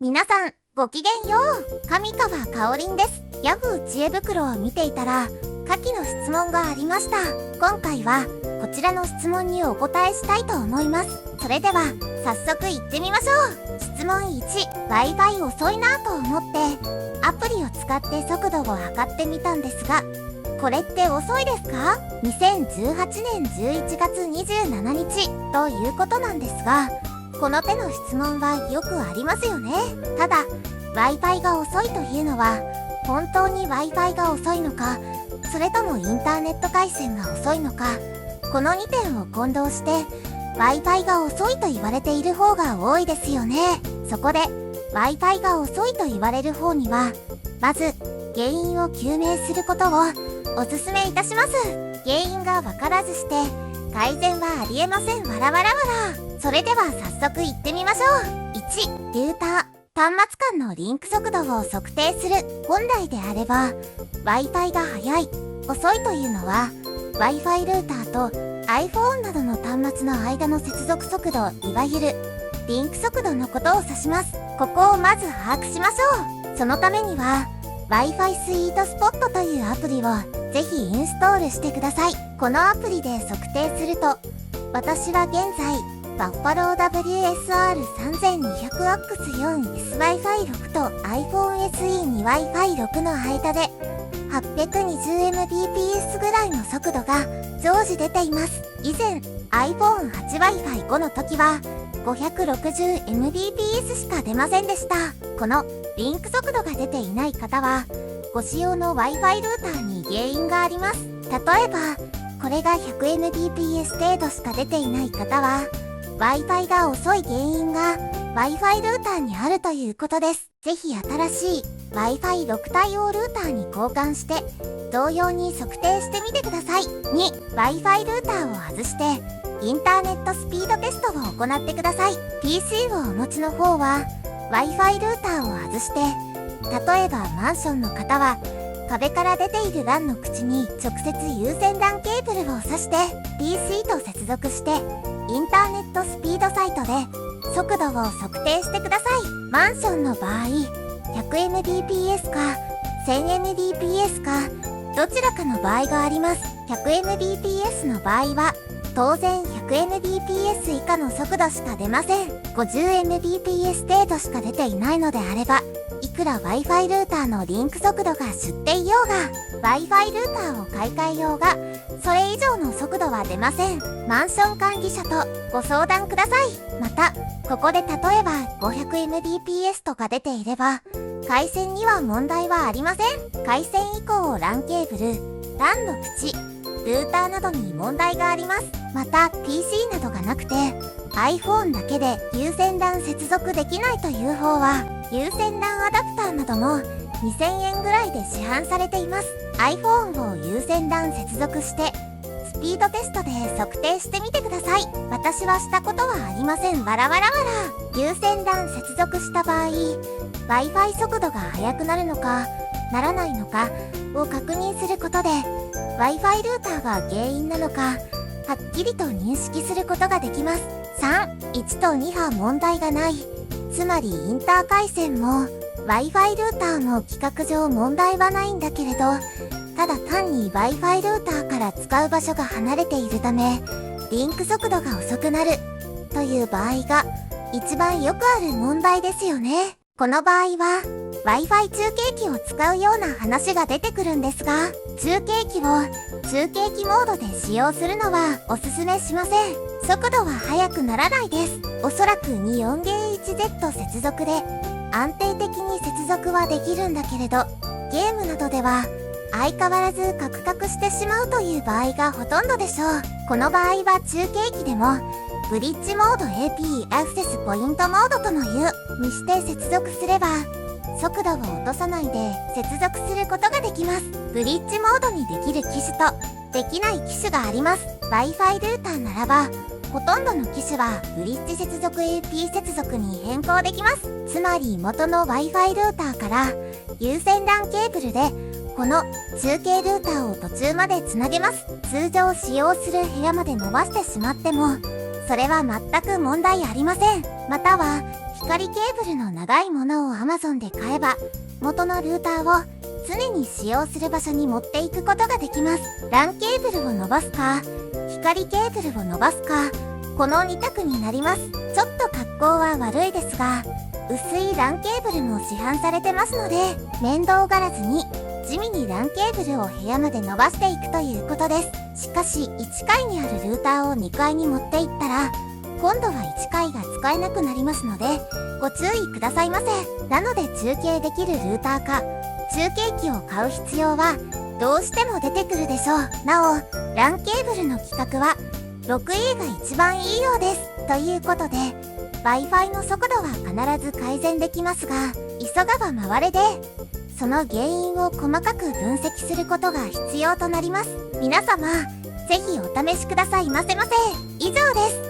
皆さん、ごきげんよう。上川かおりんです。ヤフー知恵袋を見ていたら、下記の質問がありました。今回は、こちらの質問にお答えしたいと思います。それでは、早速いってみましょう。質問1、Wi-Fi 遅いなと思って、アプリを使って速度を測ってみたんですが、これって遅いですか？ 2018 年11月27日ということなんですが、この手の質問はよくありますよね。ただ、Wi-Fi が遅いというのは、本当に Wi-Fi が遅いのか、それともインターネット回線が遅いのか、この2点を混同して、Wi-Fi が遅いと言われている方が多いですよね。そこで、Wi-Fi が遅いと言われる方には、まず、原因を究明することをおすすめいたします。原因がわからずして、改善はありえません。わらわらわら。それでは早速いってみましょう。1、ルーター。端末間のリンク速度を測定する。本来であれば、Wi-Fi が速い、遅いというのは、Wi-Fi ルーターと iPhone などの端末の間の接続速度、いわゆるリンク速度のことを指します。ここをまず把握しましょう。そのためには、Wi-Fi スイートスポットというアプリをぜひインストールしてください。このアプリで測定すると、私は現在、バッファロー WSR3200AX4SWi-Fi6 と iPhone SE に Wi-Fi6 の間で 820Mbps ぐらいの速度が常時出ています。以前 iPhone 8 Wi-Fi5 の時は 560Mbps しか出ませんでした。このリンク速度が出ていない方は、ご使用の Wi-Fi ルーターに原因があります。例えば、これが 100Mbps 程度しか出ていない方は、Wi-Fi が遅い原因が Wi-Fi ルーターにあるということです。ぜひ新しい Wi-Fi6 対応ルーターに交換して、同様に測定してみてください。2、Wi-Fi ルーターを外して、インターネットスピードテストを行ってください。PC をお持ちの方は、Wi-Fi ルーターを外して、例えばマンションの方は、壁から出ている LAN の口に直接有線 LAN ケーブルを挿して PC と接続してインターネットスピードサイトで速度を測定してください。マンションの場合 100Mbps か 1000Mbps かどちらかの場合があります。 100Mbps の場合は当然 100Mbps 以下の速度しか出ません。 50Mbps 程度しか出ていないのであれば、いくら Wi-Fi ルーターのリンク速度が出っていようが Wi-Fi ルーターを買い替えようがそれ以上の速度は出ません。マンション管理者とご相談ください。またここで例えば 500Mbps とか出ていれば回線には問題はありません。回線移行を LAN ケーブル、LAN の口、ルーターなどに問題があります。また PC などがなくて iPhone だけで有線 LAN 接続できないという方は有線 LAN アダプターなども2000円ぐらいで市販されています。 iPhone を有線 LAN 接続してスピードテストで測定してみてください。私はしたことはありません。わらわらわら。有線 LAN 接続した場合 Wi-Fi 速度が速くなるのかならないのかを確認することで Wi-Fi ルーターが原因なのかはっきりと認識することができます。3、1と2波問題がない。つまりインター回線も Wi-Fi ルーターも規格上問題はないんだけれど、ただ単に Wi-Fi ルーターから使う場所が離れているためリンク速度が遅くなるという場合が一番よくある問題ですよね。この場合は Wi-Fi 中継機を使うような話が出てくるんですが、中継機を中継機モードで使用するのはおすすめしません。速度は速くならないです。おそらく 24G1Z 接続で安定的に接続はできるんだけれど、ゲームなどでは相変わらずカクカクしてしまうという場合がほとんどでしょう。この場合は中継機でもブリッジモード AP アクセスポイントモードともいうにして接続すれば速度を落とさないで接続することができます。ブリッジモードにできる機種とできない機種があります。 Wi-Fi ルーターならばほとんどの機種はブリッジ接続 AP 接続に変更できます。つまり元の Wi-Fi ルーターから有線 LAN ケーブルでこの中継ルーターを途中までつなげます。通常使用する部屋まで伸ばしてしまってもそれは全く問題ありません。または光ケーブルの長いものを Amazon で買えば、元のルーターを常に使用する場所に持っていくことができます。LAN ケーブルを伸ばすか、光ケーブルを伸ばすか、この2択になります。ちょっと格好は悪いですが、薄い LAN ケーブルも市販されてますので、面倒がらずに地味に LAN ケーブルを部屋まで伸ばしていくということです。しかし1階にあるルーターを2階に持っていったら、今度は1階が使えなくなりますので、ご注意くださいませ。なので中継できるルーターか中継機を買う必要はどうしても出てくるでしょう。なお LAN ケーブルの規格は 6E が一番いいようです。ということで Wi-Fi の速度は必ず改善できますが、急がば回れでその原因を細かく分析することが必要となります。皆様ぜひお試しくださいませませ。以上です。